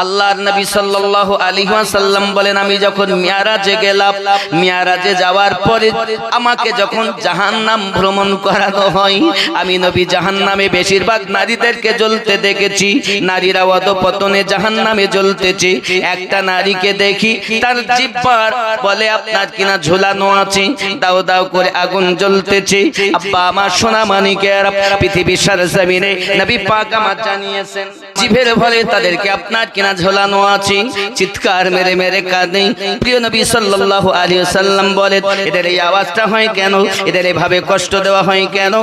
আল্লাহর নবী সাল্লাল্লাহু আলাইহি ওয়াসাল্লাম বলেন, আমি যখন মিরাজে গেলাম, মিরাজে যাওয়ার পরে আমাকে যখন জাহান্নাম ভ্রমণ করানো হয়, আমি নবী জাহান্নামে বেশিরভাগ নারীদেরকে জ্বলতে দেখেছি। নারীরা অধঃপতনে জাহান্নামে জ্বলতেছে। একটা নারীকে দেখি, তার জিহ্বার বলে আপনার কিনা ঝুলানো আছে, দাও দাও করে আগুন জ্বলতেছে। আব্বা আমার সোনা মানিকের, পৃথিবীর সরজমিনে নবী পাক আমার জানিয়েছেন, জিভের ভরে তাদেরকে আপনার কিনা ঝোলানো আছে। চিৎকার মেরে মেরে কাঁদে। প্রিয় নবী সাল্লাল্লাহু আলাইহি ওয়াসাল্লাম বলেন, এদের এই আওয়াজটা হয় কেন? এদের এভাবে কষ্ট দেওয়া হয় কেন?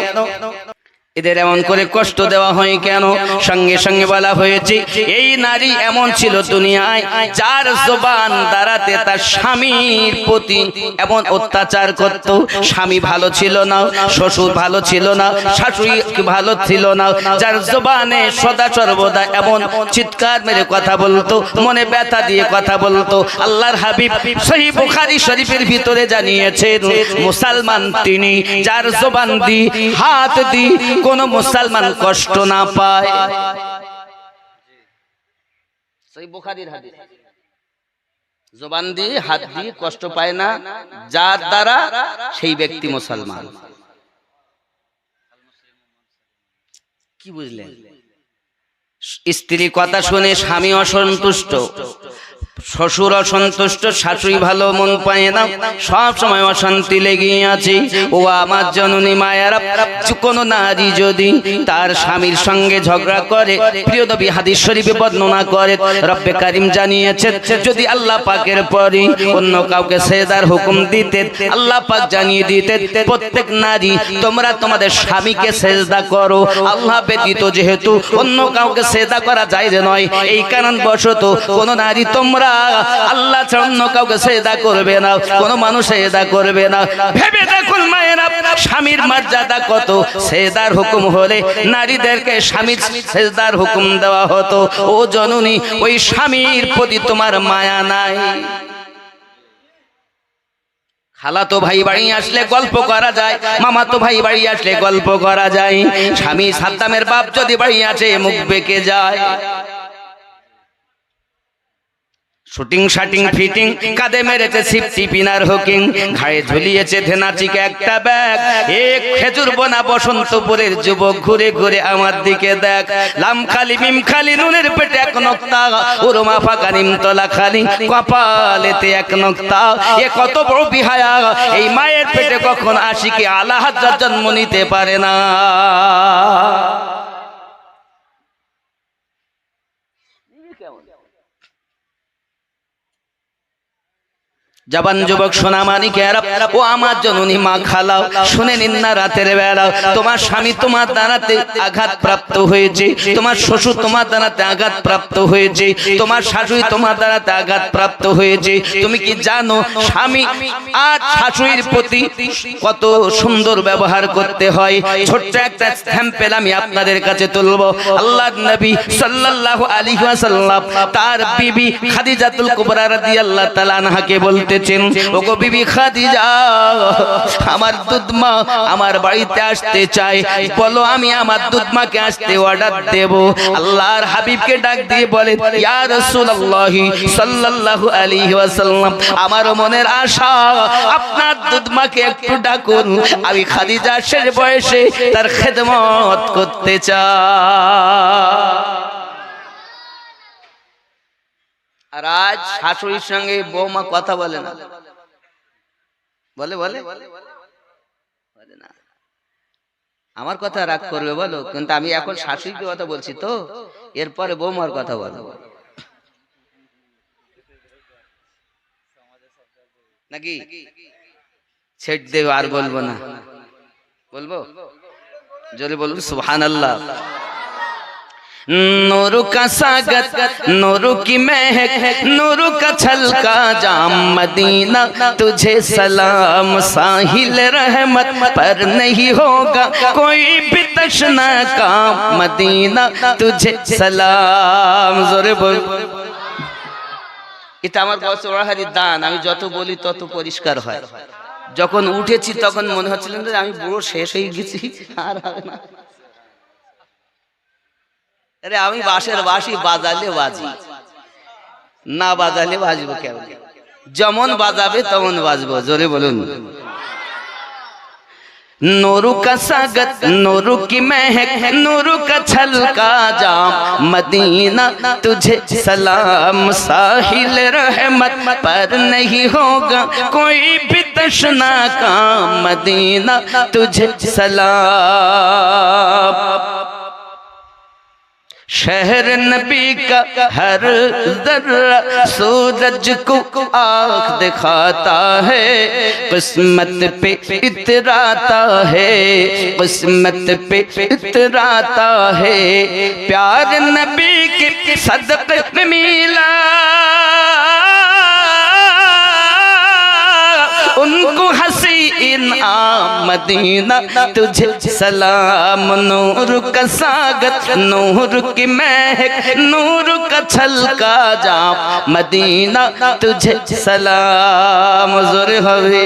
এদের এমন করে কষ্ট দেওয়া হয় কেন? সঙ্গে সঙ্গে বলা হয়েছে, এই নারী এমন ছিল দুনিয়ায়, যার জবান দ্বারাতে তার স্বামীর প্রতি এমন অত্যাচার করত। স্বামী ভালো ছিল না, শ্বশুর ভালো ছিল না, শাশুড়ি ভালো ছিল না, যার জবানে সদা সর্বদা এমন চিৎকার মেরে কথা বলতো, মনে ব্যথা দিয়ে কথা বলতো। আল্লাহর হাবিব সহিহ বুখারী শরীফের ভিতরে জানিয়েছেন, মুসলমান তিনি যার জবান দি হাত দি কোন মুসলমান কষ্ট না পায়। সহিহ বুখারীর হাদিস, জবান দিয়ে হাত দিয়ে কষ্ট পায় না যার দ্বারা সেই ব্যক্তি মুসলমান। কি বুঝলেন? স্ত্রী কথা শুনে স্বামী অসন্তুষ্ট, শ্বশুর অসন্তুষ্ট, শাশুড়ি ভালো মন পায় না, সব সময় অশান্তি লেগে আছে। ও আমার জননী মায়েরা, কোন নারী যদি তার স্বামীর সঙ্গে ঝগড়া করে, প্রিয় নবী হাদিস শরীফে বর্ণনা করে, রব্বে কারীম জানিয়েছেন, যদি আল্লাহ পাকের পরে অন্য কাউকে সেজদার হুকুম দিতেন, আল্লাহ পাক জানিয়ে দিতেন, প্রত্যেক নারী তোমরা তোমাদের স্বামীকে সেজদা করো। আল্লাহ ব্যতীত যেহেতু অন্য কাউকে সেজদা করা যায় নয়, এই কারণবশত কোন নারী তোমরা আল্লাহ ছাড়া অন্য কাউকে সেজদা করবে না, কোন মানুষ সেজদা করবে না। ভেবে দেখুন মায়েরা, স্বামীর মর্যাদা কত। সেজদার হুকুম হলে নারীদেরকে স্বামীর সেজদার হুকুম দেওয়া হতো। ও জননী, ওই স্বামীর প্রতি তোমার মায়া নাই? খালাতো ভাই বাড়ি আসলে গল্প করা যায়, মামাতো ভাই বাড়ি আসলে গল্প করা যায়। স্বামী সাদ্দামের বাপ যদি বাড়ি আসে, মুখ বেঁকে যায়। শুটিং শাটিং ফিটিং, কাঁধে মেরেছে সিফটি পিনার হুকিং, ঘাড়ে ঝুলিয়েছে ধেনাচিকে একটা ব্যাগ। এক খেজুর বোনা বসন্তপুরের যুবক ঘুরে ঘুরে আমার দিকে দেখ। লাম খালি মিম খালি নুনের পেটে এক নক্তা, উরমা ফাঁকা নিমতলা খালি কপালেতে এক নক্তা। এ কত বড় বিহায়া, এই মায়ের পেটে কখন আশিকে আলা হাজ্জাত জন্ম নিতে পারে না। জবান যুবক সোনা মানিকেরা, ও আমার জননী মা খালাও, শুনে নিন না, রাতের বেলা তোমার স্বামী তোমার দ্বারাতে আঘাত প্রাপ্ত হয়েছে, তোমার শ্বশুর তোমার দ্বারাতে আঘাত প্রাপ্ত হয়েছে, তোমার শাশুড়ি তোমার দ্বারাতে আঘাত প্রাপ্ত হয়েছে। তুমি কি জানো স্বামী আর শাশুড়ির প্রতি কত সুন্দর ব্যবহার করতে হয়? ছোট্ট একটা স্যাম্পল আমি আপনাদের কাছে তুলব। আল্লাহর নবী সাল্লাল্লাহু আলাইহি ওয়াসাল্লাম তার বিবি খাদিজাতুল কুবরা রাদিয়াল্লাহু তাআলা আনহাকে বলতে, ওগো বিবি খাদিজা, আমার দুধমা আমার বাড়িতে আসতে চাই, বলো আমি আমার দুধমাকে আসতে অর্ডার দেব। আল্লাহর হাবিবকে ডাক দিয়ে বলেন, ইয়া রাসূলুল্লাহ সাল্লাল্লাহু আলাইহি ওয়াসাল্লাম, আমার মনের আশা আপনার দুধমাকে একটু ডাকুন, আমি খাদিজা শেষ বয়সে তার খেদমত করতে চাই। আর আজ শাশুড়ির সঙ্গে বৌমা কথা বলে না, বলে বলে বলে না। আমার কথা রাগ করবে বলো, কিন্তু আমি এখন শাশুড়ির কথা বলছি তো, এরপরে বৌমার কথা বলো নাকি? ছেড় দেব, আর বলবো না। বলবো? জোরে বলবো সুবহানাল্লাহ। नूर का सागत, नूर की महक, नूर का छलका जाम मदीना, तुझे सलाम साहिल रहमत पर नहीं होगा कोई भी तशना का मदीना, तुझे सलाम। जोरे बोल। এটা আমার বছরহারি দান, আমি যত বলি তত পরিষ্কার হয়। যখন উঠেছি তখন মনে হচ্ছিল যে আমি পুরো শেষ হয়ে গেছি, আর হবে না। আরে আমি বাঁশের বাঁশি বাজালে বাজি, না বাজালে বাজবো কেমন? যেমন বাজাবে তেমন বাজবো। জোরে বলুন। नूर का सागत, नूर की महक, नूर का छलका जाम, मदीना तुझे सलाम। साहिल रहमत पर नहीं होगा कोई भी तशना का, मदीना तुझे सलाम। शहर नबी का हर जर्रा सूरज को आँख दिखाता है, किस्मत पे इतराता है, किस्मत पे इतराता है। प्यार नबी के सदक़े में मिला, उनको हंसी इनाम, मदीना तुझे सलाम। नूर का सागत, नूर की महक, नूर का छलका जाम, मदीना तुझे सलाम। जोरे हवे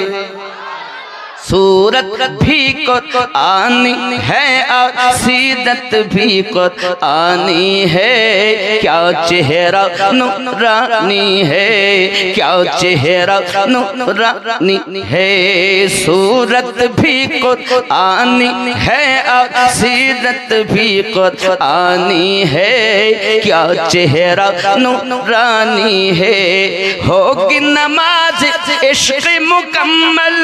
सूरत भी कुरानी है और सीरत भी कुरानी है, क्या चेहरा नूरानी है, क्या चेहरा नूरानी है। सूरत भी कुरानी है और सीरत भी कुरानी है, क्या चेहरा नूरानी है। होगी नमाज इश्क मुकम्मल,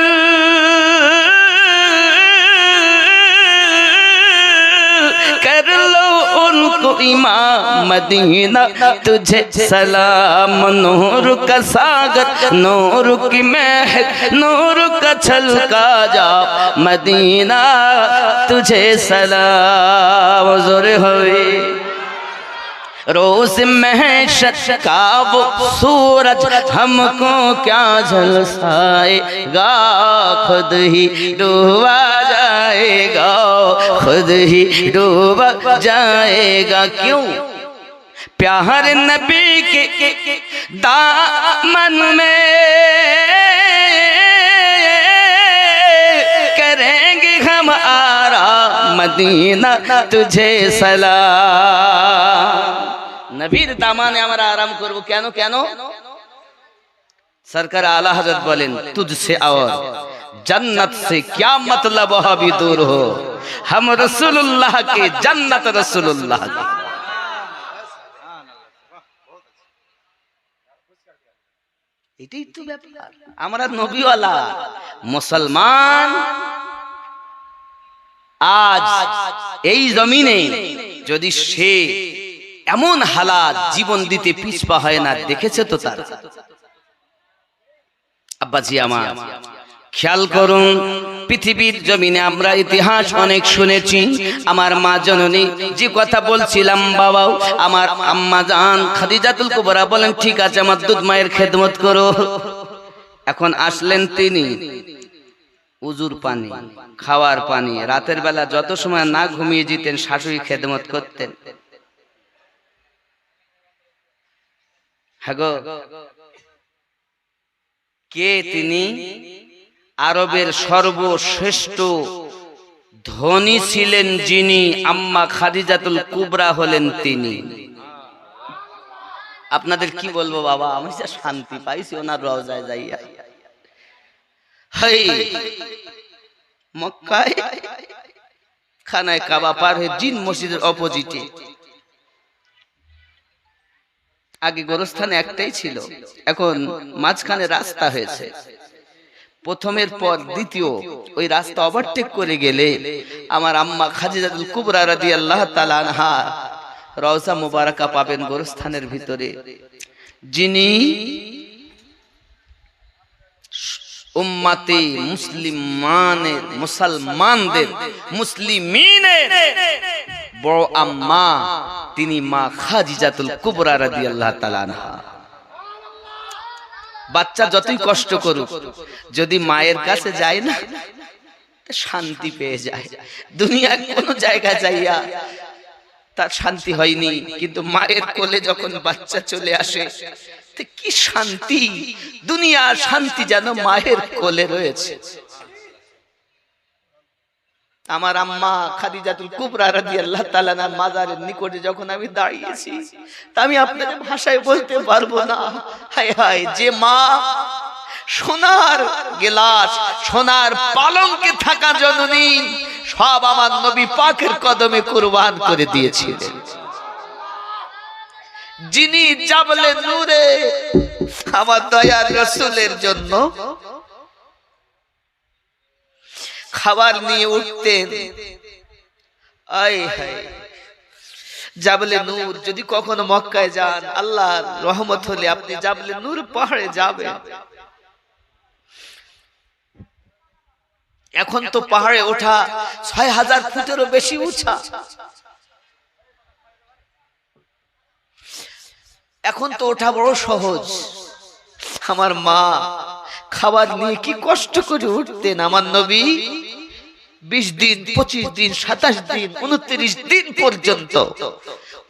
कर लो उनको इमाम, मदीना तुझे सलाम। नूर का सागर, नूर की महक, नूर का छलका जाम, मदीना तुझे सलाम। जोरे होए रोज महशर का वो सूरज हमको क्या झलसाएगा, खुद ही डूबा जाएगा, खुद ही डूबा जाएगा। क्यों? प्यार नबी के दामन में करेंगे हम आराम, मदीना तुझे सलाम। नबीर दामाने আমরা আরাম করব। কেন কেন? सरकार आला हजरत बोलें तुझसे और जन्नत से क्या मतलब वह भी दूर हो, हम रसूलुल्लाह के जन्नत रसूलुल्लाह की। এটাই তো ব্যাপার। আমরা নবীওয়ালা মুসলমান আজ এই জমিনে যদি সে এমন হালাত জীবন দিতে পিছপা হয় না, দেখেছে তো তার। আব্বাজি আমার খেয়াল করুন, পৃথিবীর জমিনে আমরা ইতিহাস অনেক শুনেছি। আমার মা জননী যে কথা বলছিলাম, বাবাও আমার আম্মা জান খাদিজাতুল কুবরা বলেন ঠিক আছে আমার দুধ মায়ের খেদমত করো। এখন আসলেন তিনি, উজুর পানি, খাওয়ার পানি, রাতের বেলা যত সময় না ঘুমিয়ে যেতেন শাশুড়ি খেদমত করতেন। হ্যাঁ গো, কে তিনি? আরবের সর্বশ্রেষ্ঠ ধনী ছিলেন যিনি, আম্মা খাদিজাতুল কুবরা হলেন তিনি। আপনাদের কি বলবো বাবা, আমি যা শান্তি পাইছি ওনার রওজায় যাইয়া। মক্কায় খানায় কাবা পার হয়ে জিন মসজিদের অপোজিটে, আগে গোরস্থান একটাই ছিল, এখন মাঝখানে রাস্তা হয়েছে। প্রথমের পর দ্বিতীয় ওই রাস্তা ওভারটেক করে গেলে আমার আম্মা খাদিজাতুল কুবরা রাদিয়াল্লাহু তাআলা আনহা রওজা মুবারাকা পাবেন গোরস্থানের ভিতরে, যিনি উম্মতে মুসলমানদের মুসলিমিনের বড় আম্মা, তিনি মা খাদিজাতুল কুবরা রাদিয়াল্লাহু তাআলা আনহা। বাচ্চা যতই কষ্ট করুক যদি মায়ের কাছে যায় না শান্তি পেয়ে যায়। দুনিয়ার কোন জায়গা যাইয়া তার শান্তি হয়নি, কিন্তু মায়ের কোলে যখন বাচ্চা চলে আসে কি শান্তি, দুনিয়ার শান্তি যেন মায়ের কোলে রয়েছে। আমার আম্মা খাদিজাতুল কুবরা রাদিয়াল্লাহু তাআলা আনহার মাজারের নিকটে যখন আমি দাঁড়িয়েছি, তা আমি আপনাদের ভাষায় বলতে পারবো না। হায় হায়, যে মা সোনার গেলাস, সোনার পালঙ্কে থাকা জননী সব আমার নবী পাকের কদমে কুরবান করে দিয়েছিলেন। যিনি জাবলে নূরে আমার দয়ার রাসূলের জন্য খাবার নিয়ে উঠতেন। আয় হায়, জাবলে নূর, যদি কখনো মক্কায় যান, আল্লাহর রহমত হলে আপনি জাবলে নূর পাহাড়ে যাবেন। এখন তো পাহাড়ে ওঠা ৬০০০ ফুটেরও বেশি উঁচা। এখন তো ওঠা বড় সহজ। আমার মা খাবার নিয়ে কি কষ্ট করে উঠতেন। আমার নবী ২০ দিন, ২৫ দিন, ২৭ দিন, ২৯ দিন পর্যন্ত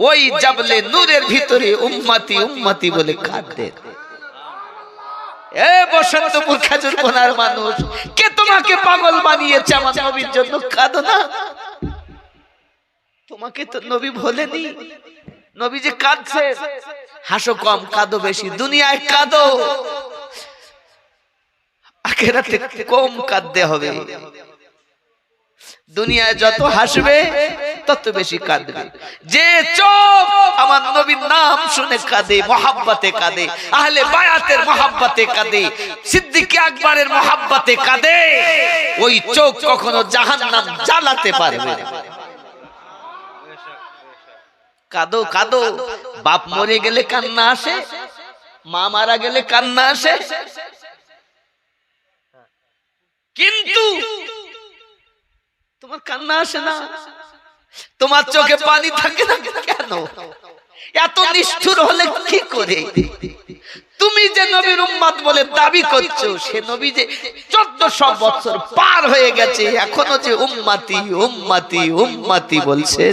ওই জাবলে নূরের ভিতরে উম্মতি উম্মতি বলে কাঁদতেন। এ বসন্তপুর খেজুরপোনার মানুষ, কে তোমাকে পাগল বানিয়েছে আমার নবীর জন্য কাঁদো না? তোমাকে তো নবী বলেনি নবী যে কাঁদছে। হাসো কম, কাঁদো বেশি। দুনিয়ায় কাঁদো, আখিরাতে কম কাঁদতে হবে। দুনিয়ায় যত হাসবে তত বেশি কাঁদবে। যে চোখ আমার নবীর নাম শুনে কাঁদে, মহাব্বতে কাঁদে, আহলে বায়াতের মহাব্বতে কাঁদে, সিদ্দিক আকবরের মহাব্বতে কাঁদে, ওই চোখ কখনো জাহান্নাম জ্বালাতে পারবে না। কাঁদো কাঁদো। বাপ মরে গেলে কান্না আসে, মা মারা গেলে কান্না আসে, কিন্তু তোমার কান্না আসে না। তোমার চোখে পানি থাকে না কেন? এত নিষ্ঠুর হলে কি করে? তুমি যে নবীর উম্মত বলে দাবি করছো, সে নবী যে 1400 বছর পার হয়ে গেছে, এখনো যে উম্মতি উম্মতি উম্মতি বলছে।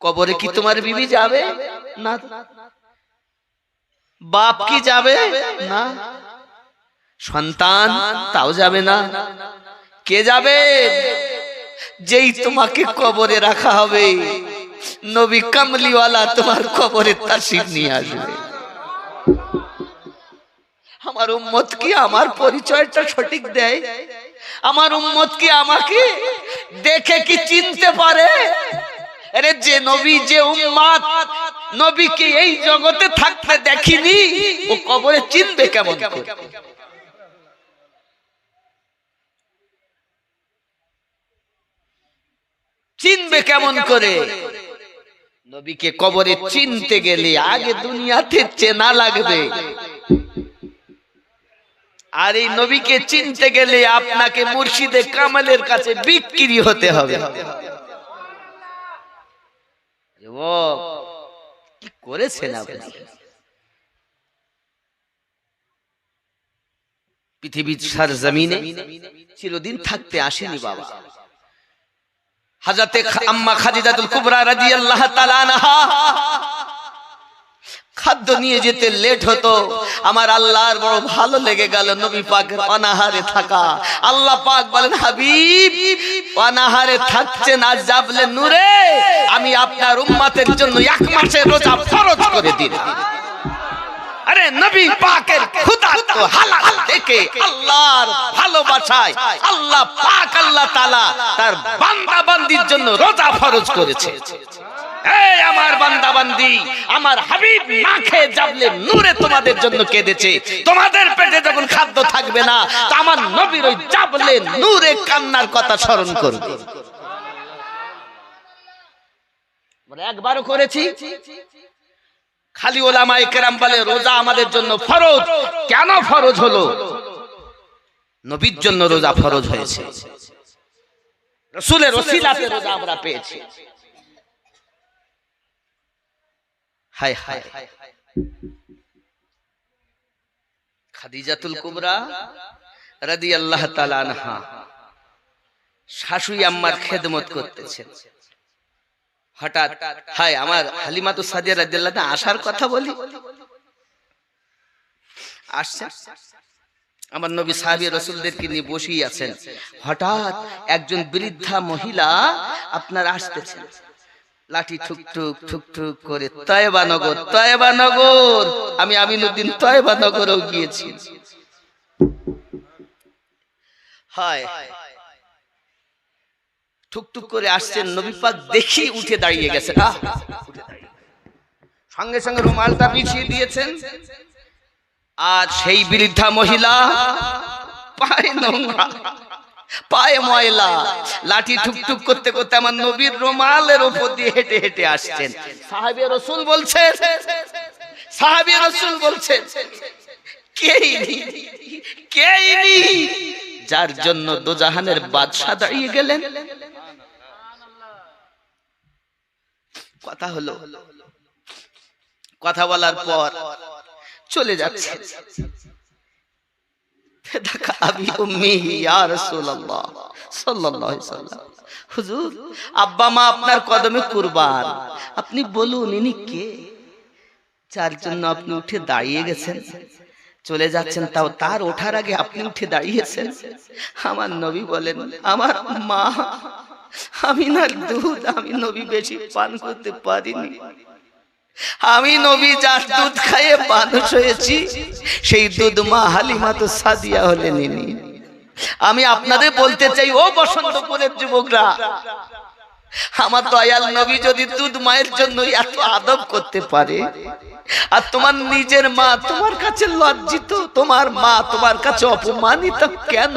কবরে কি তোমার বিবি যাবে না? বাপ কি যাবে না? সন্তান তাও যাবে না। কে যাবে? যেই তোমাকে কবরে রাখা হবে, নবী কামলিওয়ালা তোমার কবরে তাশরীফ নিয়ে আসবে। আমার উম্মত কি আমার পরিচয়টা সঠিক দেয়? আমার উম্মত কি আমাকে দেখে কি চিনতে পারে? আরে যে নবী, যে উম্মত নবীকে এই জগতে থাকতে দেখিনি, ও কবরে চিনবে কেমন করে? চিনবে কেমন করে? নবীকে কবরে চিনতে গেলে আগে দুনিয়াতে চেনা লাগবে। আর এই নবীকে চিনতে গেলে আপনাকে মুর্শিদে কামালের কাছে বিক্রি হতে হবে। কি করেছেন আপনি? পৃথিবীর সরজমিনে চিরদিন থাকতে আসেনি বাবা। হযরতে আম্মা খাদিজাতুল কুবরা রাদিয়াল্লাহু তাআলা আনহা খাদ্য নিয়ে যেতে লেট হতো। আমার আল্লাহর বড় ভালো লেগে গেল নবী পাকের অনাহারে থাকা। আল্লাহ পাক বলেন, হাবিব অনাহারে থাকছেন, আজ জাবলে নূরে আমি আপনার উম্মতের জন্য 1 মাসের রোজা ফরজ করে দিলাম। আরে নবী পাকের খোদা তো হালাল দেখে আল্লাহর ভালোবাসায় আল্লাহ পাক আল্লাহ তাআলা তার বান্দা বান্দির জন্য রোজা ফরজ করেছে। এই আমার বান্দা বান্দি, আমার হাবিব না খেয়ে জাবলে নূরে তোমাদের জন্য কেঁদেছে। তোমাদের পেটে যখন খাদ্য থাকবে না, তা আমার নবীর ওই জাবলে নূরে কান্নার কথা স্মরণ করবে। আমরা একবারও করেছি? খালি ওলামায়ে কেরাম বলে রোজা আমাদের জন্য ফরজ। কেন ফরজ হলো? নবীর জন্য রোজা ফরজ হয়েছে, রাসূলের ওসিলাতে রোজা আমরা পেয়েছি। হায় হায়, খাদিজাতুল কুবরা রাদিয়াল্লাহু তাআলা আনহা শাশুড়ি আম্মার খেদমত করতেছেন। হঠাৎ হায় আমার হালিমাতু সাদিয়া রাদিয়াল্লাহু তাআলা আসার কথা বলি, আসছে আমার নবী সাহাবী রাসূলদেরকে নিয়ে বসেই আছেন, হঠাৎ একজন বৃদ্ধা মহিলা আপনার আসতেছেন, লাঠি ঠুক ঠুক ঠুক ঠুক করে, তয়বা নগর, তয়বা নগর। আমি আমিনুদ্দিন তয়বা নগরেও গিয়েছি। হায়, ঠুক ঠুক করে আসছেন, নবী পাক দেখি উঠে দাঁড়িয়ে গেছেন, সঙ্গে সঙ্গে রুমালটা বিছিয়ে দিয়েছেন। আর সেই বৃদ্ধা মহিলা পায়ে নোংরা, পায়ে ময়লা, লাঠি ঠুকঠুক করতে করতে আমার নবীর রুমালের উপর দিয়ে হেঁটে হেঁটে আসছেন। সাহাবী রাসূল বলছেন, সাহাবী রাসূল বলছেন, কেই নেই যার জন্য দোজাহানের বাদশা দাঁড়িয়ে গেলেন। কথা হলো, কথা বলার পর চলে যাচ্ছে, হুজুর আব্বা মা আপনার কদমে কুরবান, আপনি বলুন ইনি কে, যার জন্য আপনি উঠে দাঁড়িয়ে গেছেন, চলে যাচ্ছেন, তাও তার ওঠার আগে আপনি উঠে দাঁড়িয়েছেন। আমার নবী বলেন, আমার মা আমিনার দুধ আমি নবী বেশি পান করতে পারিনি, আমি নবী যার দুধ খাইয়ে মানুষ হয়েছি, সেই দুধ মা হালিমা তো সাদিয়া হলেন। আমি আপনাদের বলতে চাই, ও বসন্তপুরের যুবকরা, আমার দয়াল নবী যদি দুধ মায়ের জন্য এত আদব করতে পারে, আর তোমার নিজের মা তোমার কাছে লজ্জিত, তোমার মা তোমার কাছে অপমানিত কেন?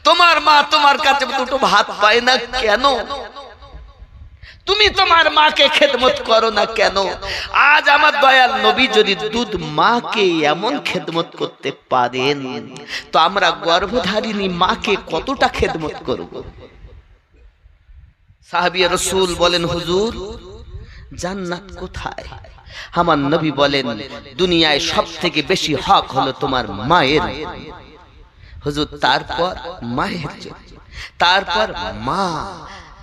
তোমার মা তোমার কাছে দুটো ভাত পায় না কেন? তুমি তোমার মাকে খেদমত করো না কেন? আজ আমার দয়াল নবী যদি দুধ মাকে এমন খেদমত করতে পারেন, তো আমরা গর্ভধারিণী মাকে কতটা খেদমত করব? সাহাবী রাসূল বলেন, হুজুর জান্নাত কোথায়? আমার নবী বলেন, দুনিয়ায় সবথেকে বেশি হক হলো তোমার মায়ের। হুজুর তারপর মায়ের জন্য, তারপর মা,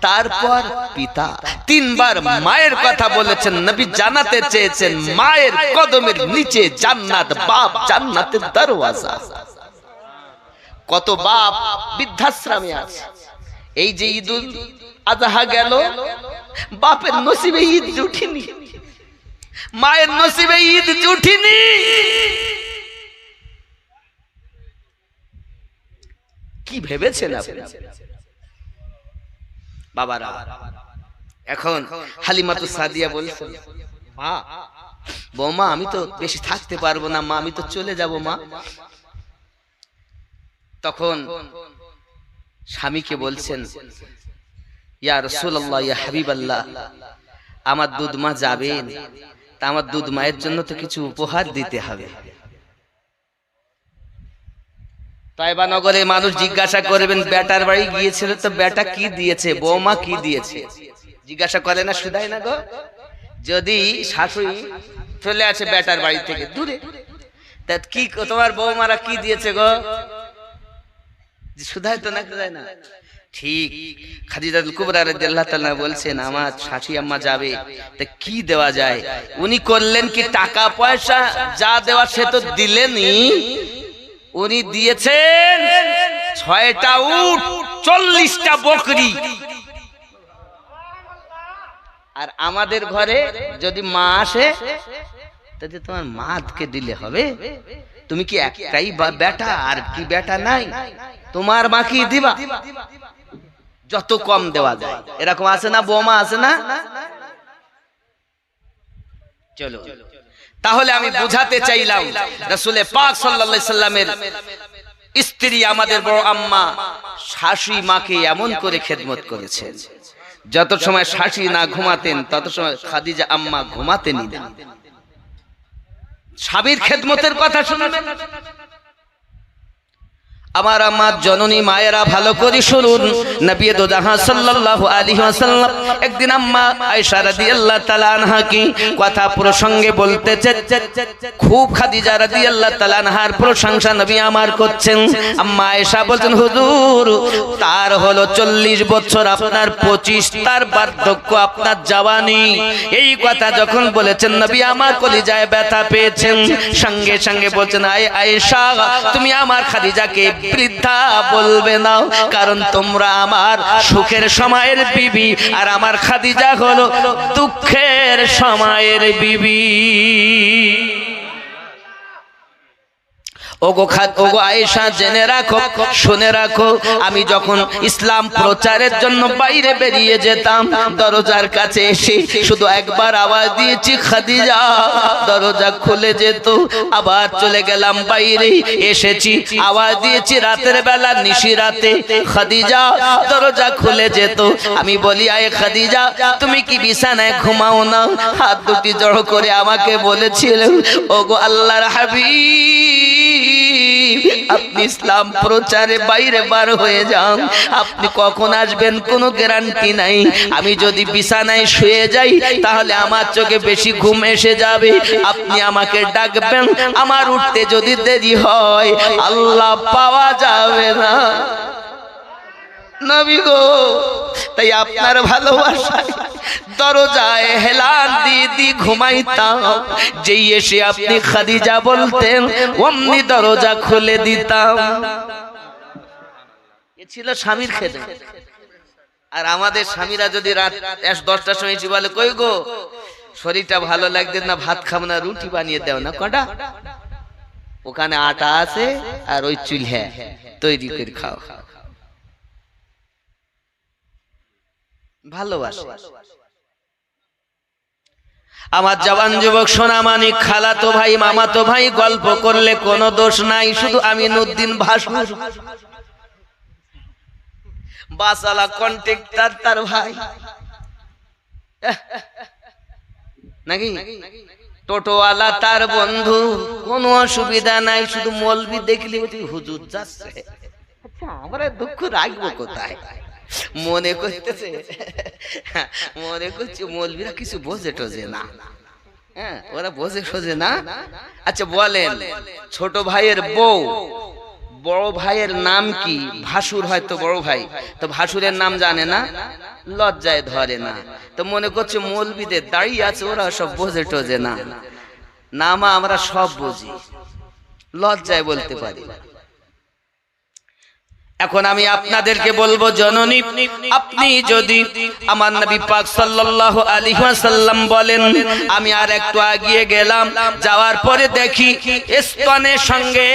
তারপর পিতা, তিনবার মায়ের কথা বলেছেন। নবী জানাতে চেয়েছেন মায়ের কদমের নিচে জান্নাত, বাপ জান্নাতের দরওয়াজা। কত বাপ বৃদ্ধাশ্রমে আছে। এই যে ঈদুল আজহা গেল, বাপের নসিবে ঈদ জুটিনি, মায়ের নসিবে ঈদ জুটিনি। কি ভেবেছেন আপনি? বাবারা, এখন হালিমাতু সাদিয়া বলছেন, মা, বৌমা আমি তো বেশি থাকতে পারবো না মা, আমি তো চলে যাব মা। তখন স্বামীকে বলছেন, ইয়া রাসূলুল্লাহ, ইয়া হাবিবাল্লাহ, আমার দুধ মা যাবেন, তা আমার দুধ মায়ের জন্য তো কিছু উপহার দিতে হবে। তয়বা নগরে মানুষ জিজ্ঞাসা করবেন, বেটার বাড়ি গিয়েছিল তো বেটা কি দিয়েছে, বৌমা কি দিয়েছে, জিজ্ঞাসা করে না, শুধাই না গো? যদি শাশুড়ি চলে আসে বেটার বাড়ি থেকে দূরে, তা কি তোমার বৌমারা কি দিয়েছে গো, শুধাই তো না, শুধাই না? ঠিক খাদিজাতুল কুবরা রাদিয়াল্লাহু তাআলা বলছেন, আমার শাশুড়ি আম্মা যাবে, তা কি দেওয়া যায়? উনি করলেন কি, টাকা পয়সা যা দেওয়া সে তো দিলেনই, উনি দিয়েছেন 6টা উট, 40টা বকরি। আর আমাদের ঘরে যদি মা আসে, তাহলে তোমার মাকে দিলে হবে, তুমি কি একটাই বেটা, আর কি বেটা নাই, তোমার মাকে দিবা, যত কম দেওয়া যায়। এরকম আছে না বৌমা, আছে না? চলো, তাহলে আমি বুঝাতে চাইলাম, রাসূল পাক সাল্লাল্লাহু আলাইহি সাল্লামের স্ত্রী আমাদের বড় আম্মা শাশুড়ি মাকে এমন করে খেদমত করেছেন, যত সময় শাশুড়ি না ঘুমাতেন তত সময় খাদিজা আম্মা ঘুমাতেন না। স্বামীর খেদমতের কথা শুনবেন। আমার আমার জননী মায়েরা ভালো করে শুনুন, নবী দো জাহান সাল্লাল্লাহু আলাইহি ওয়াসাল্লাম একদিন আম্মা আয়েশা রাদিয়াল্লাহু তাআলা আনহা কি কথা প্রসঙ্গে বলতেছে, খুব খাদিজা রাদিয়াল্লাহু তাআলা আনহার প্রশংসা নবী আমার করছেন। আম্মা আয়েশা বলছেন, হুজুর তার হলো 40 বছর, আপনার 25, তার বার্ধক্য আপনার জওয়ানি। এই কথা যখন বলেছেন নবী আমার কলিজায় ব্যথা পেয়েছেন। সঙ্গে সঙ্গে বলছেন, আয়েশা তুমি আমার খাদিজাকে বৃদ্ধা বলবে না, কারণ তোমরা আমার সুখের সময়ের বিবি আর আমার খাদিজা হলো দুঃখের সময়ের বিবি। ওগো আয়েশা জেনে রাখো, শুনে রাখো, আমি যখন ইসলাম প্রচারের জন্য বাইরে বেরিয়ে যেতাম, দরজার কাছে এসে শুধু একবার আওয়াজ দিয়েছি খাদিজা, দরজা খুলে যেত। আবার চলে গেলাম বাইরে, এসেছি আওয়াজ দিয়েছি রাতের বেলা, নিশি রাতে, খাদিজা, দরজা খুলে যেত। আমি বলি, আয় খাদিজা তুমি কি বিছানায় ঘুমাও না? হাত দুটি জড়ো করে আমাকে বলেছিল, ওগো আল্লাহর হাবিব আপনি ইসলাম প্রচারে বাইরে বার হয়ে যান, আপনি কখন আসবেন কোনো গ্যারান্টি নাই। আমি যদি বিছানায় শুয়ে যাই তাহলে আমার চোখে বেশি ঘুম এসে যাবে, আপনি আমাকে ডাকবেন, আমার উঠতে যদি দেরি হয় আল্লাহ পাওয়া যাবে না। নবী গো, তাই আপনার ভালোবাসায় দরজায় হেলান দিয়ে ঘুমাইতাম, যেই এসে আপনি খাদিজা বলতেন অমনি দরজা খুলে দিতাম। এ ছিল স্বামীর খেদমত। আর আমাদের স্বামীরা যদি রাত 10টার সময় এসে বলে, কই গো শরীরটা ভালো লাগছে না, ভাত খাবো না, রুটি বানিয়ে দাও না কটা, ওখানে আটা আছে আর ওই চুলহে তৈরি করে খাও। ভালোবাসা। আমার জওয়ান যুবক সোনামানিক, খালাতো ভাই, মামাতো ভাই গল্প করলে কোনো দোষ নাই, শুধু আমিনুদ্দিন ভাসুর বাসালা কন্ট্রাক্টর তার ভাই নাকি টোটোওয়ালা তার বন্ধু, কোনো অসুবিধা নাই, শুধু মৌলবি দেখলে হুজুর যাচ্ছে। আচ্ছা আমরা দুঃখ রাখবো কোথায়? মনে করতেছে মৌলবীরা কিছু বোঝে টোঝে না, হ্যাঁ ওরা বোঝে সোঝে না। আচ্ছা বলেন, ছোট ভাইয়ের বউ বড় ভাইয়ের নাম কি? ভাসুর হয়তো বড় ভাই, তো ভাসুরের নাম জানে না, লজ্জায় ধরে না, তো মনে করছে মৌলবীদের দাঁড়িয়ে আছে, ওরা সব বোঝে টোঝে না। নামা আমরা সব বুঝি, লজ্জায় বলতে পারি। এখন আমি আপনাদেরকে বলবো, জননী আপনি যদি আমার নবী পাক সাল্লাল্লাহু আলাইহি ওয়াসাল্লাম বলেন, আমি আর একটু এগিয়ে গেলাম, যাওয়ার পরে দেখি স্তনের সঙ্গে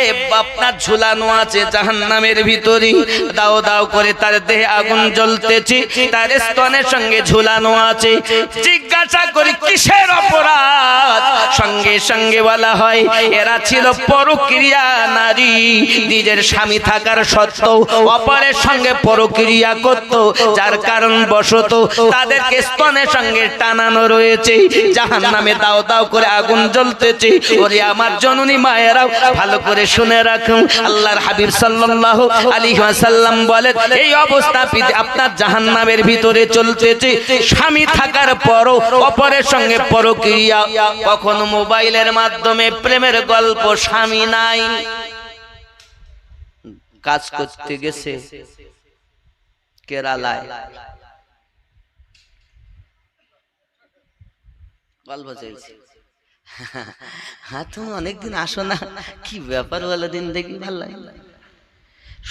আপনার ঝুলানো আছে জাহান্নামের ভিতরে, দাও দাও করে তার দেহে আগুন জ্বলতেছে, তার স্তনের সঙ্গে ঝুলানো আছে। জিজ্ঞাসা করি কিসের অপরাধ? সঙ্গে সঙ্গে বলা হয় এরা ছিল পরক্রিয়া নারী, নিজের স্বামী থাকার সত্ত্বেও অপরের সঙ্গে পরক্রিয়া করত, যার কারণ বশত তাদেরকে স্তনের সঙ্গে টানানো রয়েছে, জাহান্নামে দাও দাও করে আগুন জ্বলতেছে। ওরে আমার জননী মায়েরাও ভালো করে শুনে রাখুন, আল্লাহর হাবিব সাল্লাল্লাহু আলাইহি ওয়াসাল্লাম বলেন, এই অবস্থা আপনার জাহান্নামের ভিতরে চলতেছে, স্বামী থাকার পরও অপরের সঙ্গে পরক্রিয়া, কখনো মোবাইলের মাধ্যমে প্রেমের গল্প, স্বামী নাই, কাজ করতে গেছে কেরালায়, গল্প চলছে, হ্যাঁ তুমি অনেকদিন আসো না, কি ব্যাপার বলো, দিন দেখি ভালো লাগে।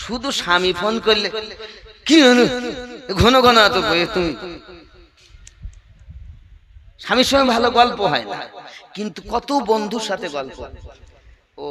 শুধু স্বামী ফোন করলে কি ঘন ঘন তুমি, স্বামীর সঙ্গে ভালো গল্প হয় না, কিন্তু কত বন্ধুর সাথে গল্প। ও